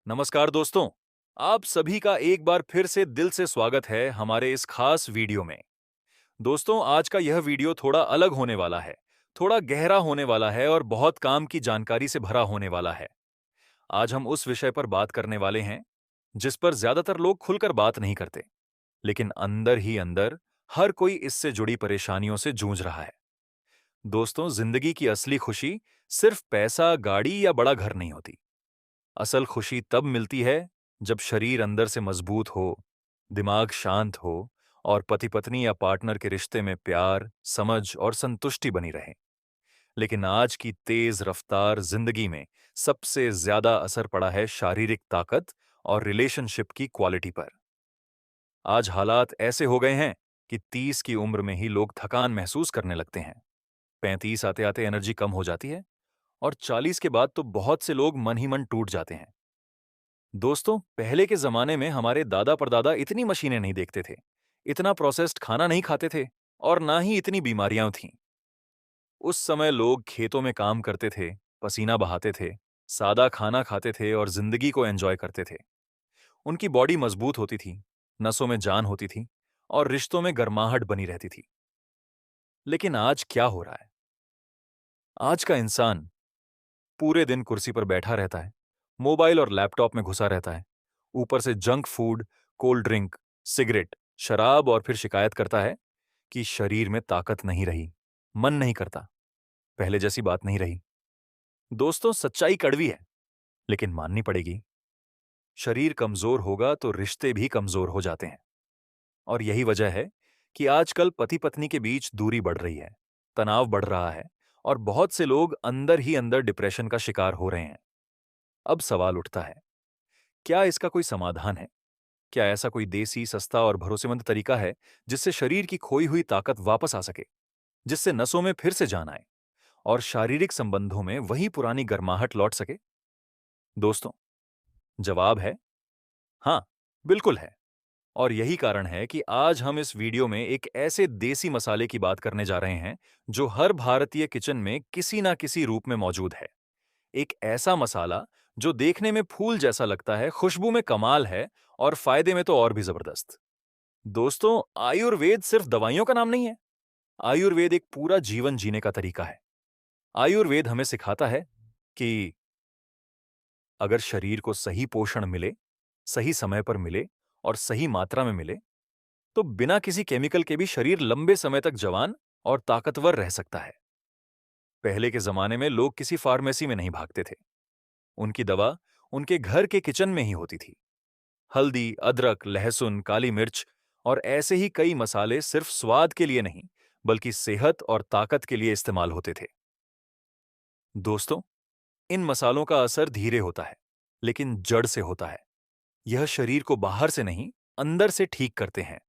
नमस्कार दोस्तों। आप सभी का एक बार फिर से दिल से स्वागत है हमारे इस खास वीडियो में। दोस्तों, आज का यह वीडियो थोड़ा अलग होने वाला है, थोड़ा गहरा होने वाला है और बहुत काम की जानकारी से भरा होने वाला है। आज हम उस विषय पर बात करने वाले हैं जिस पर ज्यादातर लोग खुलकर बात नहीं करते, लेकिन अंदर ही अंदर हर कोई इससे जुड़ी परेशानियों से जूझ रहा है। दोस्तों, जिंदगी की असली खुशी सिर्फ पैसा, गाड़ी या बड़ा घर नहीं होती। असल खुशी तब मिलती है जब शरीर अंदर से मजबूत हो, दिमाग शांत हो और पति पत्नी या पार्टनर के रिश्ते में प्यार, समझ और संतुष्टि बनी रहे। लेकिन आज की तेज रफ्तार जिंदगी में सबसे ज्यादा असर पड़ा है शारीरिक ताकत और रिलेशनशिप की क्वालिटी पर। आज हालात ऐसे हो गए हैं कि 30 की उम्र में ही लोग थकान महसूस करने लगते हैं। 35 आते आते एनर्जी कम हो जाती है और 40 के बाद तो बहुत से लोग मन ही मन टूट जाते हैं। दोस्तों, पहले के जमाने में हमारे दादा परदादा इतनी मशीनें नहीं देखते थे, इतना प्रोसेस्ड खाना नहीं खाते थे और ना ही इतनी बीमारियां थीं। उस समय लोग खेतों में काम करते थे, पसीना बहाते थे, सादा खाना खाते थे और जिंदगी को एंजॉय करते थे। उनकी बॉडी मजबूत होती थी, नसों में जान होती थी और रिश्तों में गर्माहट बनी रहती थी। लेकिन आज क्या हो रहा है? आज का इंसान पूरे दिन कुर्सी पर बैठा रहता है, मोबाइल और लैपटॉप में घुसा रहता है। ऊपर से junk food, cold drink, cigarette, शराब और फिर शिकायत करता है कि शरीर में ताकत नहीं रही, मन नहीं करता, पहले जैसी बात नहीं रही। दोस्तों, सच्चाई कड़वी है, लेकिन माननी पड़ेगी। शरीर कमजोर होगा तो रिश्ते भी कमजोर हो जाते हैं। और यही वजह है कि आजकल पति पत्नी के बीच दूरी बढ़ रही है, तनाव बढ़ रहा है और बहुत से लोग अंदर ही अंदर डिप्रेशन का शिकार हो रहे हैं। अब सवाल उठता है, क्या इसका कोई समाधान है? क्या ऐसा कोई देसी, सस्ता और भरोसेमंद तरीका है जिससे शरीर की खोई हुई ताकत वापस आ सके, जिससे नसों में फिर से जान आए और शारीरिक संबंधों में वही पुरानी गर्माहट लौट सके? दोस्तों, जवाब है हाँ, बिल्कुल है। और यही कारण है कि आज हम इस वीडियो में एक ऐसे देसी मसाले की बात करने जा रहे हैं जो हर भारतीय किचन में किसी ना किसी रूप में मौजूद है। एक ऐसा मसाला जो देखने में फूल जैसा लगता है, खुशबू में कमाल है और फायदे में तो और भी जबरदस्त। दोस्तों, आयुर्वेद सिर्फ दवाइयों का नाम नहीं है। आयुर्वेद एक पूरा जीवन जीने का तरीका है। आयुर्वेद हमें सिखाता है कि अगर शरीर को सही पोषण मिले, सही समय पर मिले और सही मात्रा में मिले, तो बिना किसी केमिकल के भी शरीर लंबे समय तक जवान और ताकतवर रह सकता है। पहले के जमाने में लोग किसी फार्मेसी में नहीं भागते थे। उनकी दवा उनके घर के किचन में ही होती थी। हल्दी, अदरक, लहसुन, काली मिर्च और ऐसे ही कई मसाले सिर्फ स्वाद के लिए नहीं, बल्कि सेहत और ताकत के लिए इस्तेमाल होते थे। दोस्तों, इन मसालों का असर धीरे होता है, लेकिन जड़ से होता है। यह शरीर को बाहर से नहीं, अंदर से ठीक करते हैं।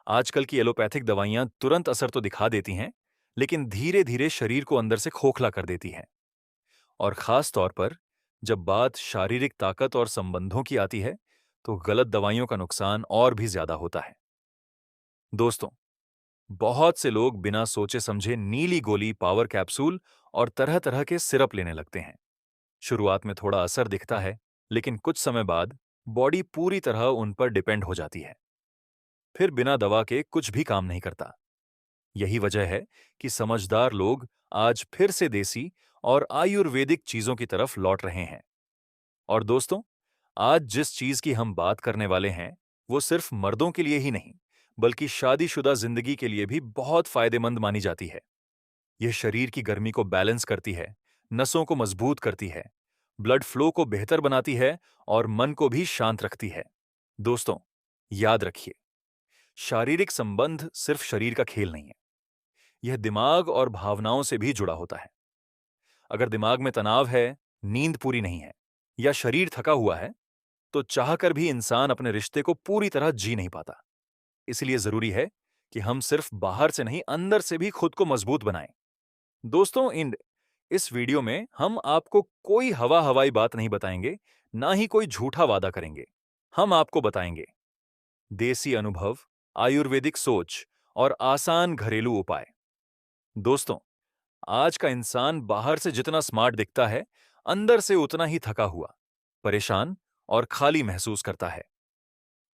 आजकल की एलोपैथिक दवाइयां तुरंत असर तो दिखा देती हैं, लेकिन धीरे धीरे शरीर को अंदर से खोखला कर देती हैं। और खास तौर पर जब बात शारीरिक ताकत और संबंधों की आती है, तो गलत दवाइयों का नुकसान और भी ज्यादा होता है। दोस्तों, बहुत से लोग बिना सोचे समझे नीली गोली, पावर कैप्सूल और तरह तरह के सिरप लेने लगते हैं। शुरुआत में थोड़ा असर दिखता है, लेकिन कुछ समय बाद बॉडी पूरी तरह उन पर डिपेंड हो जाती है। फिर बिना दवा के कुछ भी काम नहीं करता। यही वजह है कि समझदार लोग आज फिर से देसी और आयुर्वेदिक चीजों की तरफ लौट रहे हैं। और दोस्तों, आज जिस चीज की हम बात करने वाले हैं, वो सिर्फ मर्दों के लिए ही नहीं, बल्कि शादीशुदा जिंदगी के लिए भी बहुत फायदेमंद मानी जाती है। यह शरीर की गर्मी को बैलेंस करती है, नसों को मजबूत करती है, ब्लड फ्लो को बेहतर बनाती है और मन को भी शांत रखती है। दोस्तों, याद रखिए, शारीरिक संबंध सिर्फ शरीर का खेल नहीं है। यह दिमाग और भावनाओं से भी जुड़ा होता है। अगर दिमाग में तनाव है, नींद पूरी नहीं है या शरीर थका हुआ है, तो चाहकर भी इंसान अपने रिश्ते को पूरी तरह जी नहीं पाता। इसलिए जरूरी है कि हम सिर्फ बाहर से नहीं, अंदर से भी खुद को मजबूत बनाएं। दोस्तों, इस वीडियो में हम आपको कोई हवा हवाई बात नहीं बताएंगे, ना ही कोई झूठा वादा करेंगे। हम आपको बताएंगे देसी अनुभव, आयुर्वेदिक सोच और आसान घरेलू उपाय। दोस्तों, आज का इंसान बाहर से जितना स्मार्ट दिखता है, अंदर से उतना ही थका हुआ, परेशान और खाली महसूस करता है।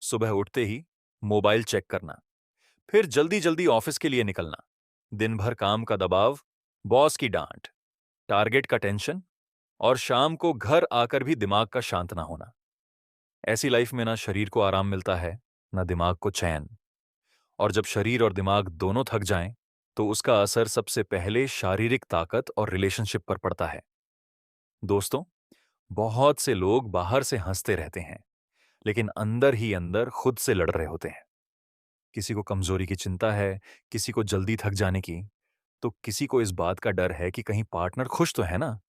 सुबह उठते ही मोबाइल चेक करना, फिर जल्दी जल्दी ऑफिस के लिए निकलना, दिन भर काम का दबाव, बॉस की डांट, टारगेट का टेंशन और शाम को घर आकर भी दिमाग का शांत ना होना। ऐसी लाइफ में ना शरीर को आराम मिलता है, ना दिमाग को चैन। और जब शरीर और दिमाग दोनों थक जाएं, तो उसका असर सबसे पहले शारीरिक ताकत और रिलेशनशिप पर पड़ता है। दोस्तों, बहुत से लोग बाहर से हंसते रहते हैं, लेकिन अंदर ही अंदर खुद से लड़ रहे होते हैं। किसी को कमजोरी की चिंता है, किसी को जल्दी थक जाने की, तो किसी को इस बात का डर है कि कहीं पार्टनर खुश तो है ना।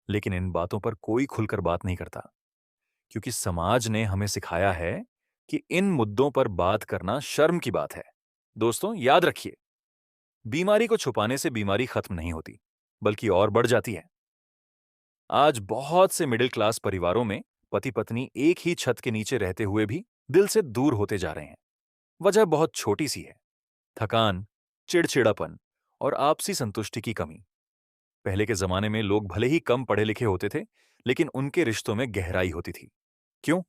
लेकिन इन बातों पर कोई खुलकर बात नहीं करता, क्योंकि समाज ने हमें सिखाया है कि इन मुद्दों पर बात करना शर्म की बात है। दोस्तों, याद रखिए, बीमारी को छुपाने से बीमारी खत्म नहीं होती, बल्कि और बढ़ जाती है। आज बहुत से मिडिल क्लास परिवारों में पति पत्नी एक ही छत के नीचे रहते हुए भी दिल से दूर होते जा रहे हैं। वजह बहुत छोटी सी है: थकान, चिड़चिड़ापन और आपसी संतुष्टि की कमी। पहले के जमाने में लोग भले ही कम पढ़े लिखे होते थे, लेकिन उनके रिश्तों में गहराई होती थी। क्यों?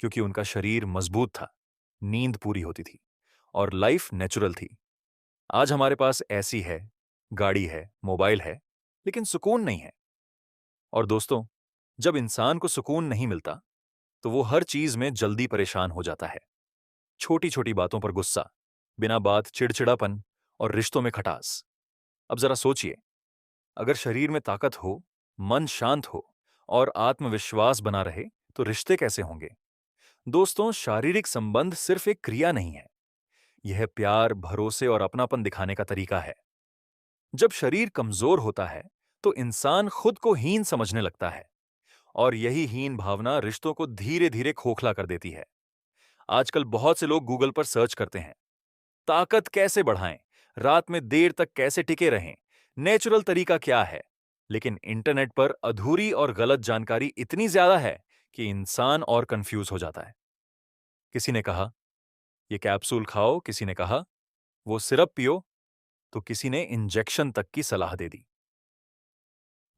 क्योंकि उनका शरीर मजबूत था, नींद पूरी होती थी और लाइफ नेचुरल थी। आज हमारे पास एसी है, गाड़ी है, मोबाइल है, लेकिन सुकून नहीं है। और दोस्तों, जब इंसान को सुकून नहीं मिलता, तो वो हर चीज में जल्दी परेशान हो जाता है। छोटी छोटी बातों पर गुस्सा, बिना बात चिड़चिड़ापन और रिश्तों में खटास। अब जरा सोचिए, अगर शरीर में ताकत हो, मन शांत हो और आत्मविश्वास बना रहे, तो रिश्ते कैसे होंगे? दोस्तों, शारीरिक संबंध सिर्फ एक क्रिया नहीं है। यह प्यार, भरोसे और अपनापन दिखाने का तरीका है। जब शरीर कमजोर होता है, तो इंसान खुद को हीन समझने लगता है, और यही हीन भावना रिश्तों को धीरे धीरे खोखला कर देती है। आजकल बहुत से लोग गूगल पर सर्च करते हैं, ताकत कैसे बढ़ाएं, रात में देर तक कैसे टिके रहें, नेचुरल तरीका क्या है। लेकिन इंटरनेट पर अधूरी और गलत जानकारी इतनी ज्यादा है कि इंसान और कंफ्यूज हो जाता है। किसी ने कहा, ये कैप्सूल खाओ, किसी ने कहा, वो सिरप पियो, तो किसी ने इंजेक्शन तक की सलाह दे दी।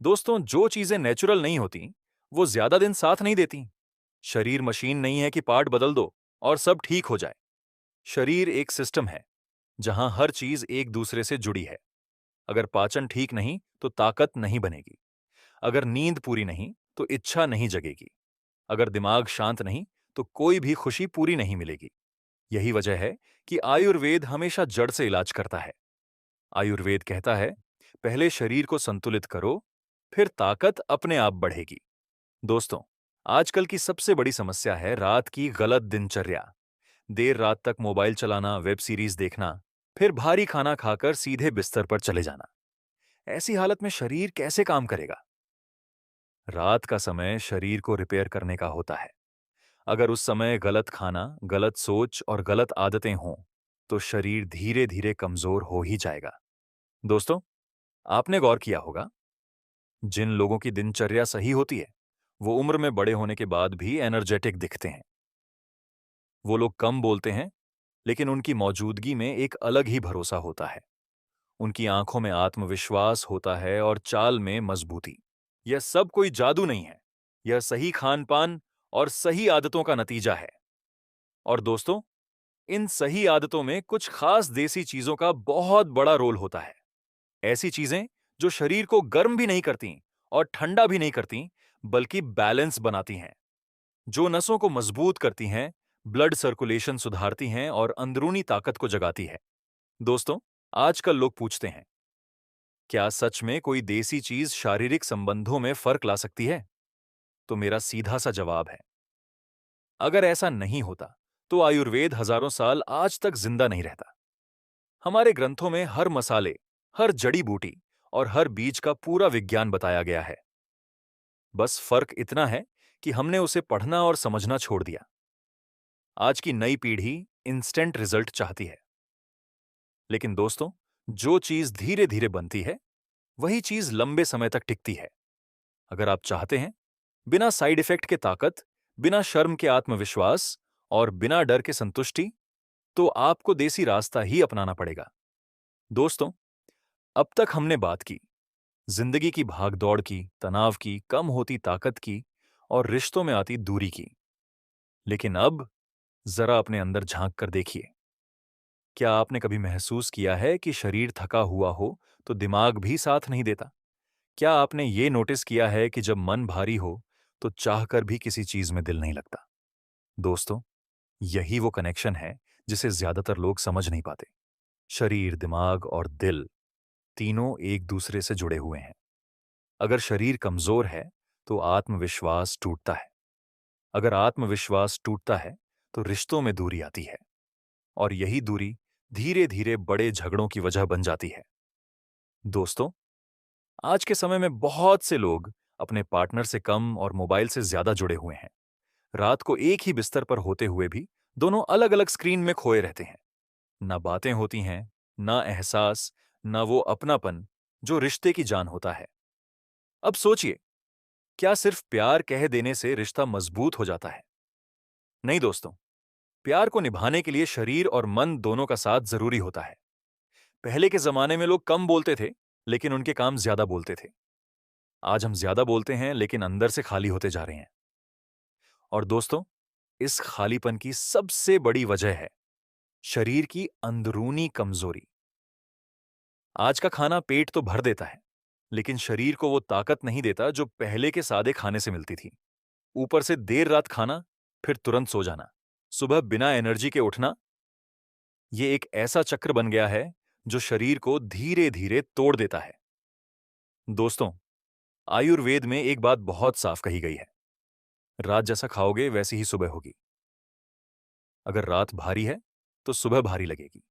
दोस्तों, जो चीजें नेचुरल नहीं होती, वो ज्यादा दिन साथ नहीं देती। शरीर मशीन नहीं है कि पार्ट बदल दो और सब ठीक हो जाए। शरीर एक सिस्टम है, जहां हर चीज एक दूसरे से जुड़ी है। अगर पाचन ठीक नहीं, तो ताकत नहीं बनेगी। अगर नींद पूरी नहीं, तो इच्छा नहीं जगेगी। अगर दिमाग शांत नहीं, तो कोई भी खुशी पूरी नहीं मिलेगी। यही वजह है कि आयुर्वेद हमेशा जड़ से इलाज करता है। आयुर्वेद कहता है, पहले शरीर को संतुलित करो, फिर ताकत अपने आप बढ़ेगी। दोस्तों, आजकल की सबसे बड़ी समस्या है रात की गलत दिनचर्या। देर रात तक मोबाइल चलाना, वेब सीरीज देखना, फिर भारी खाना खाकर सीधे बिस्तर पर चले जाना। ऐसी हालत में शरीर कैसे काम करेगा? रात का समय शरीर को रिपेयर करने का होता है। अगर उस समय गलत खाना, गलत सोच और गलत आदतें हों, तो शरीर धीरे धीरे कमजोर हो ही जाएगा। दोस्तों, आपने गौर किया होगा, जिन लोगों की दिनचर्या सही होती है, वो उम्र में बड़े होने के बाद भी एनर्जेटिक दिखते हैं। वो लोग कम बोलते हैं, लेकिन उनकी मौजूदगी में एक अलग ही भरोसा होता है। उनकी आंखों में आत्मविश्वास होता है और चाल में मजबूती। यह सब कोई जादू नहीं है, यह सही खान पान और सही आदतों का नतीजा है। और दोस्तों, इन सही आदतों में कुछ खास देसी चीजों का बहुत बड़ा रोल होता है। ऐसी चीजें जो शरीर को गर्म भी नहीं करती और ठंडा भी नहीं करती, बल्कि बैलेंस बनाती हैं, जो नसों को मजबूत करती हैं, ब्लड सर्कुलेशन सुधारती हैं और अंदरूनी ताकत को जगाती है। दोस्तों, आजकल लोग पूछते हैं, क्या सच में कोई देसी चीज शारीरिक संबंधों में फर्क ला सकती है? तो मेरा सीधा सा जवाब है, अगर ऐसा नहीं होता, तो आयुर्वेद हजारों साल आज तक जिंदा नहीं रहता। हमारे ग्रंथों में हर मसाले, हर जड़ी बूटी और हर बीज का पूरा विज्ञान बताया गया है। बस फर्क इतना है कि हमने उसे पढ़ना और समझना छोड़ दिया। आज की नई पीढ़ी इंस्टेंट रिजल्ट चाहती है। लेकिन दोस्तों, जो चीज धीरे धीरे बनती है, वही चीज लंबे समय तक टिकती है। अगर आप चाहते हैं, बिना साइड इफेक्ट के ताकत, बिना शर्म के आत्मविश्वास और बिना डर के संतुष्टि, तो आपको देसी रास्ता ही अपनाना पड़ेगा। दोस्तों, अब तक हमने बात की जिंदगी की भागदौड़ की, तनाव की, कम होती ताकत की और रिश्तों में आती दूरी की। लेकिन अब जरा अपने अंदर झांक कर देखिए। क्या आपने कभी महसूस किया है कि शरीर थका हुआ हो तो दिमाग भी साथ नहीं देता? क्या आपने ये नोटिस किया है कि जब मन भारी हो तो चाहकर भी किसी चीज में दिल नहीं लगता? दोस्तों, यही वो कनेक्शन है जिसे ज्यादातर लोग समझ नहीं पाते। शरीर, दिमाग और दिल तीनों एक दूसरे से जुड़े हुए हैं। अगर शरीर कमजोर है तो आत्मविश्वास टूटता है। अगर आत्मविश्वास टूटता है तो रिश्तों में दूरी आती है, और यही दूरी धीरे धीरे बड़े झगड़ों की वजह बन जाती है। दोस्तों, आज के समय में बहुत से लोग अपने पार्टनर से कम और मोबाइल से ज्यादा जुड़े हुए हैं। रात को एक ही बिस्तर पर होते हुए भी दोनों अलग अलग स्क्रीन में खोए रहते हैं। ना बातें होती हैं, ना एहसास, ना वो अपनापन जो रिश्ते की जान होता है। अब सोचिए, क्या सिर्फ प्यार कह देने से रिश्ता मजबूत हो जाता है? नहीं दोस्तों, प्यार को निभाने के लिए शरीर और मन दोनों का साथ जरूरी होता है। पहले के जमाने में लोग कम बोलते थे, लेकिन उनके काम ज्यादा बोलते थे। आज हम ज्यादा बोलते हैं, लेकिन अंदर से खाली होते जा रहे हैं। और दोस्तों, इस खालीपन की सबसे बड़ी वजह है शरीर की अंदरूनी कमजोरी। आज का खाना पेट तो भर देता है, लेकिन शरीर को वो ताकत नहीं देता जो पहले के सादे खाने से मिलती थी। ऊपर से देर रात खाना, फिर तुरंत सो जाना, सुबह बिना एनर्जी के उठना, ये एक ऐसा चक्र बन गया है जो शरीर को धीरे धीरे तोड़ देता है। दोस्तों, आयुर्वेद में एक बात बहुत साफ कही गई है, रात जैसा खाओगे वैसी ही सुबह होगी। अगर रात भारी है तो सुबह भारी लगेगी।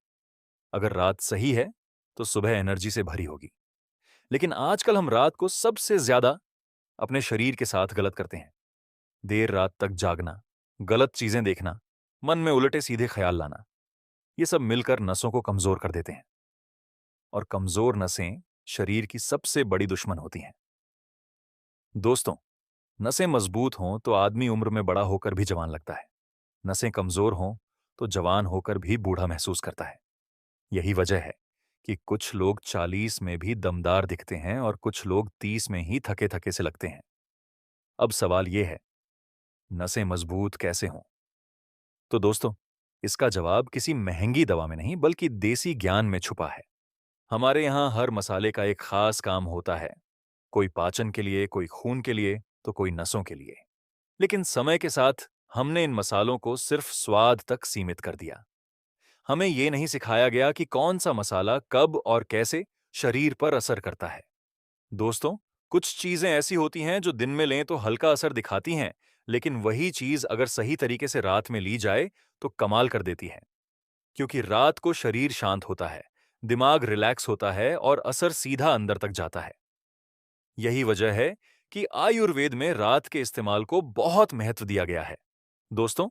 अगर रात सही है तो सुबह एनर्जी से भरी होगी। लेकिन आजकल हम रात को सबसे ज्यादा अपने शरीर के साथ गलत करते हैं। देर रात तक जागना, गलत चीजें देखना, मन में उलटे सीधे ख्याल लाना, ये सब मिलकर नसों को कमजोर कर देते हैं। और कमजोर नसें शरीर की सबसे बड़ी दुश्मन होती हैं। दोस्तों, नसें मजबूत हों तो आदमी उम्र में बड़ा होकर भी जवान लगता है। नसें कमजोर हों तो जवान होकर भी बूढ़ा महसूस करता है। यही वजह है कि कुछ लोग 40 में भी दमदार दिखते हैं और कुछ लोग 30 में ही थके थके से लगते हैं। अब सवाल यह है, नसें मजबूत कैसे हों? तो दोस्तों, इसका जवाब किसी महंगी दवा में नहीं बल्कि देसी ज्ञान में छुपा है। हमारे यहाँ हर मसाले का एक खास काम होता है। कोई पाचन के लिए, कोई खून के लिए, तो कोई नसों के लिए। लेकिन समय के साथ हमने इन मसालों को सिर्फ स्वाद तक सीमित कर दिया। हमें ये नहीं सिखाया गया कि कौन सा मसाला कब और कैसे शरीर पर असर करता है। दोस्तों, कुछ चीजें ऐसी होती हैं जो दिन में लें तो हल्का असर दिखाती हैं, लेकिन वही चीज अगर सही तरीके से रात में ली जाए तो कमाल कर देती है। क्योंकि रात को शरीर शांत होता है, दिमाग रिलैक्स होता है और असर सीधा अंदर तक जाता है। यही वजह है कि आयुर्वेद में रात के इस्तेमाल को बहुत महत्व दिया गया है। दोस्तों,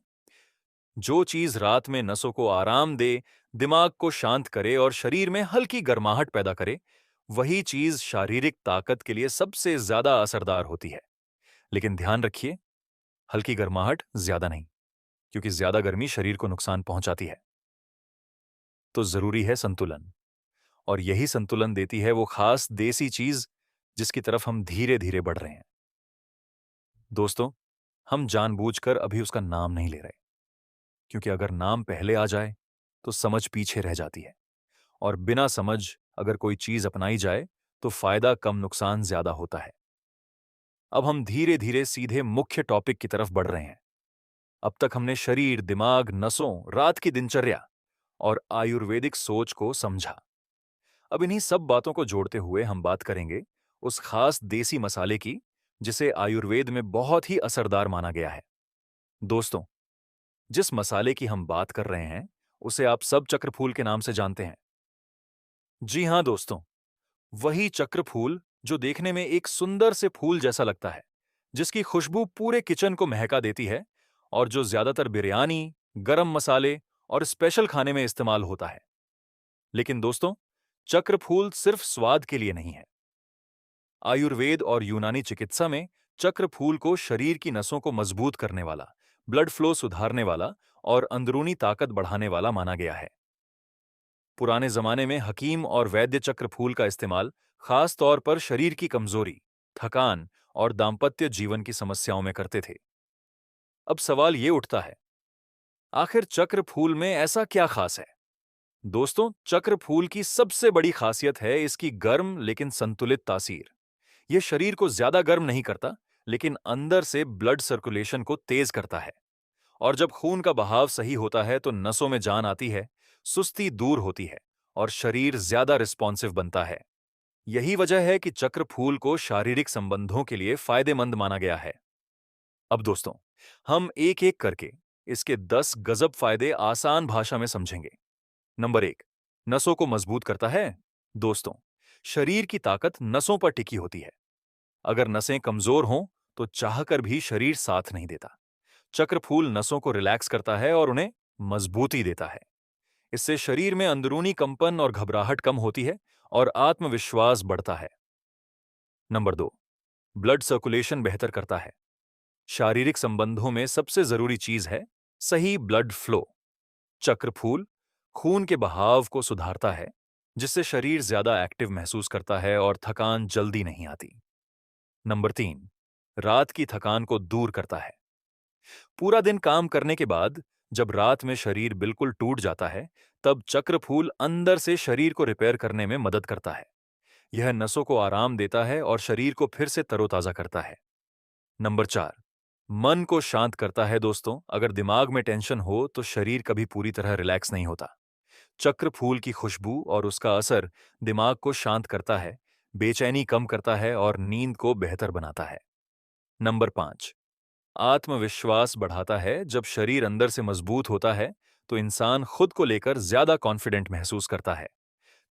जो चीज रात में नसों को आराम दे, दिमाग को शांत करे और शरीर में हल्की गर्माहट पैदा करे, वही चीज शारीरिक ताकत के लिए सबसे ज्यादा असरदार होती है। लेकिन ध्यान रखिए, हल्की गर्माहट ज्यादा नहीं, क्योंकि ज्यादा गर्मी शरीर को नुकसान पहुंचाती है। तो जरूरी है संतुलन, और यही संतुलन देती है वो खास देसी चीज जिसकी तरफ हम धीरे धीरे बढ़ रहे हैं। दोस्तों, हम जानबूझकर अभी उसका नाम नहीं ले रहे, क्योंकि अगर नाम पहले आ जाए तो समझ पीछे रह जाती है, और बिना समझ अगर कोई चीज अपनाई जाए तो फायदा कम, नुकसान ज्यादा होता है। अब हम धीरे धीरे सीधे मुख्य टॉपिक की तरफ बढ़ रहे हैं। अब तक हमने शरीर, दिमाग, नसों, रात की दिनचर्या और आयुर्वेदिक सोच को समझा। अब इन्हीं सब बातों को जोड़ते हुए हम बात करेंगे उस खास देसी मसाले की जिसे आयुर्वेद में बहुत ही असरदार माना गया है। दोस्तों, जिस मसाले की हम बात कर रहे हैं उसे आप सब चक्रफूल के नाम से जानते हैं। जी हां दोस्तों, वही चक्रफूल जो देखने में एक सुंदर से फूल जैसा लगता है, जिसकी खुशबू पूरे किचन को महका देती है और जो ज्यादातर बिरयानी, गरम मसाले और स्पेशल खाने में इस्तेमाल होता है। लेकिन दोस्तों, चक्रफूल सिर्फ स्वाद के लिए नहीं है। आयुर्वेद और यूनानी चिकित्सा में चक्रफूल को शरीर की नसों को मजबूत करने वाला, ब्लड फ्लो सुधारने वाला और अंदरूनी ताकत बढ़ाने वाला माना गया है। पुराने जमाने में हकीम और वैद्य चक्रफूल का इस्तेमाल खास तौर पर शरीर की कमजोरी, थकान और दाम्पत्य जीवन की समस्याओं में करते थे। अब सवाल ये उठता है, आखिर चक्र फूल में ऐसा क्या खास है? दोस्तों, चक्र फूल की सबसे बड़ी खासियत है इसकी गर्म लेकिन संतुलित तासीर। यह शरीर को ज्यादा गर्म नहीं करता, लेकिन अंदर से ब्लड सर्कुलेशन को तेज करता है। और जब खून का बहाव सही होता है तो नसों में जान आती है, सुस्ती दूर होती है और शरीर ज्यादा रिस्पॉन्सिव बनता है। यही वजह है कि चक्र फूल को शारीरिक संबंधों के लिए फायदेमंद माना गया है। अब दोस्तों, हम एक एक करके इसके 10 गजब फायदे आसान भाषा में समझेंगे। नंबर 1, नसों को मजबूत करता है। दोस्तों, शरीर की ताकत नसों पर टिकी होती है। अगर नसें कमजोर हों तो चाहकर भी शरीर साथ नहीं देता। चक्र फूल नसों को रिलैक्स करता है और उन्हें मजबूती देता है। इससे शरीर में अंदरूनी कंपन और घबराहट कम होती है और आत्मविश्वास बढ़ता है। नंबर 2, ब्लड सर्कुलेशन बेहतर करता है। शारीरिक संबंधों में सबसे जरूरी चीज है सही ब्लड फ्लो। चक्र फूल खून के बहाव को सुधारता है, जिससे शरीर ज्यादा एक्टिव महसूस करता है और थकान जल्दी नहीं आती। नंबर 3, रात की थकान को दूर करता है। पूरा दिन काम करने के बाद जब रात में शरीर बिल्कुल टूट जाता है, तब चक्र फूल अंदर से शरीर को रिपेयर करने में मदद करता है। यह नसों को आराम देता है और शरीर को फिर से तरोताजा करता है। नंबर 4, मन को शांत करता है। दोस्तों, अगर दिमाग में टेंशन हो तो शरीर कभी पूरी तरह रिलैक्स नहीं होता। चक्र फूल की खुशबू और उसका असर दिमाग को शांत करता है, बेचैनी कम करता है और नींद को बेहतर बनाता है। नंबर 5, आत्मविश्वास बढ़ाता है। जब शरीर अंदर से मजबूत होता है तो इंसान खुद को लेकर ज्यादा कॉन्फिडेंट महसूस करता है।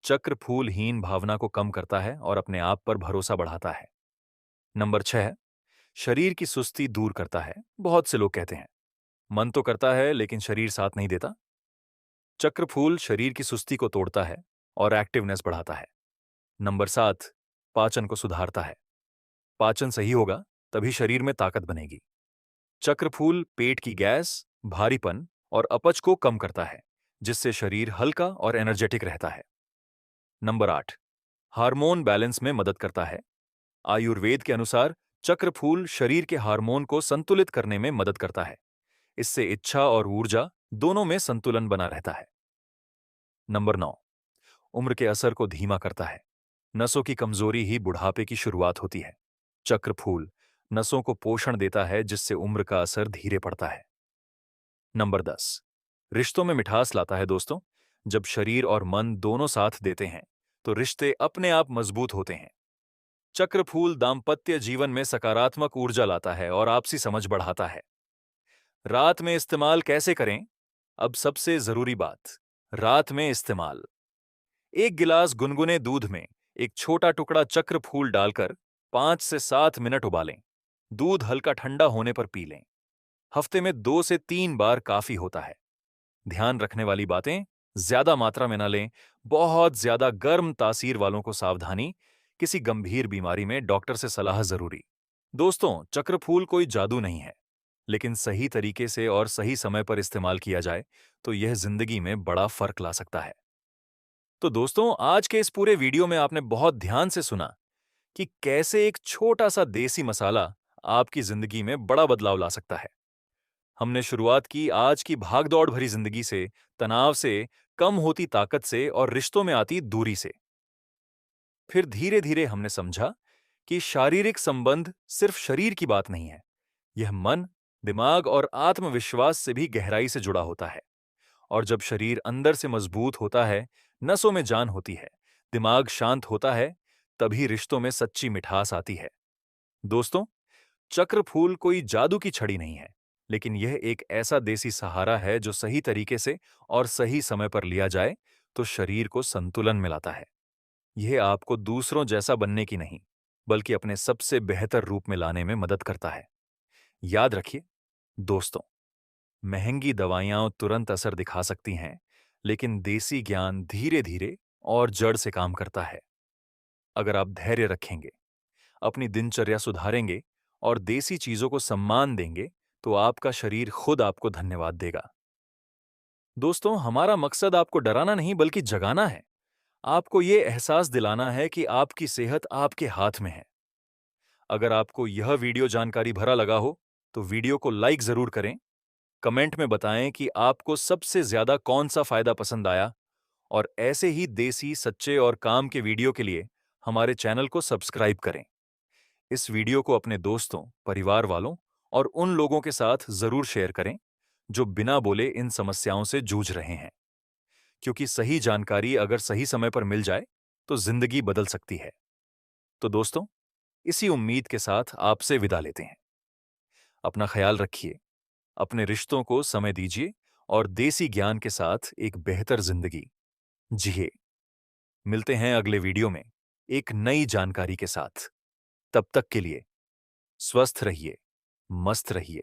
चक्र फूल हीन भावना को कम करता है और अपने आप पर भरोसा बढ़ाता है। नंबर 6, शरीर की सुस्ती दूर करता है। बहुत से लोग कहते हैं मन तो करता है लेकिन शरीर साथ नहीं देता। चक्र फूल शरीर की सुस्ती को तोड़ता है और एक्टिवनेस बढ़ाता है। नंबर 7, पाचन को सुधारता है। पाचन सही होगा तभी शरीर में ताकत बनेगी। चक्र फूल पेट की गैस, भारीपन और अपच को कम करता है, जिससे शरीर हल्का और एनर्जेटिक रहता है। नंबर 8, हार्मोन बैलेंस में मदद करता है। आयुर्वेद के अनुसार चक्र फूल शरीर के हार्मोन को संतुलित करने में मदद करता है। इससे इच्छा और ऊर्जा दोनों में संतुलन बना रहता है। नंबर 9, उम्र के असर को धीमा करता है। नसों की कमजोरी ही बुढ़ापे की शुरुआत होती है। चक्र फूल नसों को पोषण देता है, जिससे उम्र का असर धीरे पड़ता है। नंबर 10, रिश्तों में मिठास लाता है। दोस्तों, जब शरीर और मन दोनों साथ देते हैं तो रिश्ते अपने आप मजबूत होते हैं। चक्र फूल दाम्पत्य जीवन में सकारात्मक ऊर्जा लाता है और आपसी समझ बढ़ाता है। रात में इस्तेमाल कैसे करें? अब सबसे जरूरी बात, रात में इस्तेमाल। एक गिलास गुनगुने दूध में एक छोटा टुकड़ा चक्र फूल डालकर 5 से 7 मिनट उबालें। दूध हल्का ठंडा होने पर पी लें। हफ्ते में 2 से 3 बार काफी होता है। ध्यान रखने वाली बातें, ज्यादा मात्रा में न लें। बहुत ज्यादा गर्म तासीर वालों को सावधानी, किसी गंभीर बीमारी में डॉक्टर से सलाह जरूरी। दोस्तों, चक्र फूल कोई जादू नहीं है, लेकिन सही तरीके से और सही समय पर इस्तेमाल किया जाए तो यह जिंदगी में बड़ा फर्क ला सकता है। तो दोस्तों, आज के इस पूरे वीडियो में आपने बहुत ध्यान से सुना कि कैसे एक छोटा सा देसी मसाला आपकी जिंदगी में बड़ा बदलाव ला सकता है। हमने शुरुआत की आज की भागदौड़ भरी जिंदगी से, तनाव से, कम होती ताकत से और रिश्तों में आती दूरी से। फिर धीरे धीरे हमने समझा कि शारीरिक संबंध सिर्फ शरीर की बात नहीं है, यह मन, दिमाग और आत्मविश्वास से भी गहराई से जुड़ा होता है। और जब शरीर अंदर से मजबूत होता है, नसों में जान होती है, दिमाग शांत होता है, तभी रिश्तों में सच्ची मिठास आती है। दोस्तों, चक्र फूल कोई जादू की छड़ी नहीं है, लेकिन यह एक ऐसा देसी सहारा है जो सही तरीके से और सही समय पर लिया जाए तो शरीर को संतुलन में लाता है। यह आपको दूसरों जैसा बनने की नहीं, बल्कि अपने सबसे बेहतर रूप में लाने में मदद करता है। याद रखिए दोस्तों, महंगी दवाइयां तुरंत असर दिखा सकती हैं, लेकिन देसी ज्ञान धीरे धीरे और जड़ से काम करता है। अगर आप धैर्य रखेंगे, अपनी दिनचर्या सुधारेंगे और देसी चीजों को सम्मान देंगे, तो आपका शरीर खुद आपको धन्यवाद देगा। दोस्तों, हमारा मकसद आपको डराना नहीं बल्कि जगाना है। आपको ये एहसास दिलाना है कि आपकी सेहत आपके हाथ में है। अगर आपको यह वीडियो जानकारी भरा लगा हो, तो वीडियो को लाइक जरूर करें। कमेंट में बताएं कि आपको सबसे ज्यादा कौन सा फायदा पसंद आया और ऐसे ही देसी, सच्चे और काम के वीडियो के लिए हमारे चैनल को सब्सक्राइब करें। इस वीडियो को अपने दोस्तों, परिवार वालों और उन लोगों के साथ जरूर शेयर करें जो बिना बोले इन समस्याओं से जूझ रहे हैं, क्योंकि सही जानकारी अगर सही समय पर मिल जाए तो जिंदगी बदल सकती है। तो दोस्तों, इसी उम्मीद के साथ आपसे विदा लेते हैं। अपना ख्याल रखिए, अपने रिश्तों को समय दीजिए और देसी ज्ञान के साथ एक बेहतर जिंदगी जिए। मिलते हैं अगले वीडियो में एक नई जानकारी के साथ। तब तक के लिए स्वस्थ रहिए, मस्त रहिए।